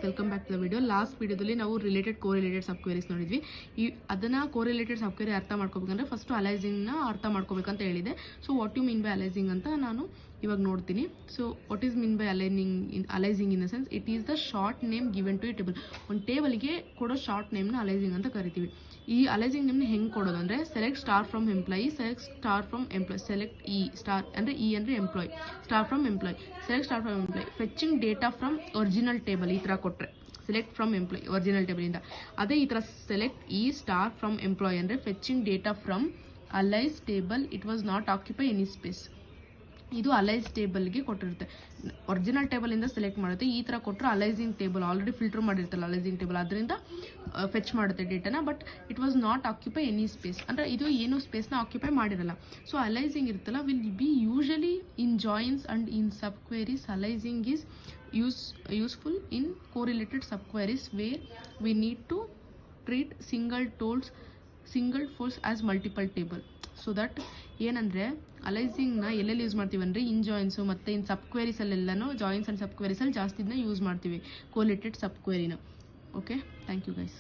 Welcome back to the video. Last ವಿಡಿಯೋದಲ್ಲಿ ನಾವು related correlated sub queries ನೋಡಿದ್ವಿ. ಅದನ್ನ ಕೋರಿಲೇಟೆಡ್ ಸಬ್ ಕ್ವೆರಿ ಅರ್ಥ ಮಾಡ್ಕೋಬೇಕಂದ್ರೆ ಫಸ್ಟ್ ಅಲೈಸಿಂಗ್ನ ಅರ್ಥ ಮಾಡ್ಕೋಬೇಕಂತ ಹೇಳಿದೆ. So what you mean by aliasing ಅಂತ ನಾನು ಇವಾಗ ನೋಡ್ತೀನಿ. So what is mean by aliasing in the sense it is the short name given to a table. ಒಂದು ಟೇಬಲ್ಗೆ ಕೊಡೋ ಶಾರ್ಟ್ ನೇಮ್ನ ಅಲೈಸಿಂಗ್ ಅಂತ ಕರಿತೀವಿ. ಈ ಅಲೈಸಿಂಗ್ ನೇಮ್ನ ಹೆಂಗೆ ಕೊಡೋದು ಅಂದರೆ select star from employee, select star from employee, select E star ಅಂದರೆ ಇ ಅಂದರೆ employee, star from employee, select star from employee, fetching data from original table. ಈ ಥರ ಕೊಟ್ಟರೆ ಸೆಲೆಕ್ಟ್ ಫ್ರಮ್ ಎಂಪ್ಲಾಯ್ ಒರಿಜಿನಲ್ ಟೇಬಲಿಂದ. ಅದೇ ಈ ಥರ select E star from employee ಅಂದರೆ fetching data from alias table, it was not occupy any space. ಇದು alias ಟೇಬಲ್ಗೆ ಕೊಟ್ಟಿರುತ್ತೆ. ಒರಿಜಿನಲ್ ಟೇಬಲಿಂದ ಸೆಲೆಕ್ಟ್ ಮಾಡುತ್ತೆ. ಈ ಥರ ಕೊಟ್ಟರೆ ಅಲೈಸಿಂಗ್ ಟೇಬಲ್ ಆಲ್ರೆಡಿ ಫಿಲ್ಟರ್ ಮಾಡಿರ್ತಲ್ಲ ಅಲೈಸಿಂಗ್ ಟೇಬಲ್, ಅದರಿಂದ ಫೆಚ್ ಮಾಡುತ್ತೆ ಡೇಟಾನ. But it was not occupy any space ಅಂದರೆ ಇದು ಏನು ಸ್ಪೇಸ್ನ ಆಕ್ಯುಪೈ ಮಾಡಿರಲ್ಲ. ಸೊ ಅಲೈಸಿಂಗ್ ಇರುತ್ತಲ್ಲ will be usually in joins and in sub queries. Aliasing is useful in correlated sub queries where we need to treat single folds as multiple table. So that ಏನಂದರೆ ಅಲೈಸಿಂಗ್ನ ಎಲ್ಲೆಲ್ಲಿ use ಮಾಡ್ತೀವಿ ಅಂದರೆ ಇನ್ ಜಾಯಿನ್ಸು ಮತ್ತು ಇನ್ ಸಬ್ ಕ್ವೆರೀಸಲ್ಲೆಲ್ಲನೂ joins and ಸಬ್ ಕ್ವೆರೀಸಲ್ಲಿ ಜಾಸ್ತಿ use ಮಾಡ್ತೀವಿ correlated sub ಕ್ವೆರಿನ. Okay, thank you guys.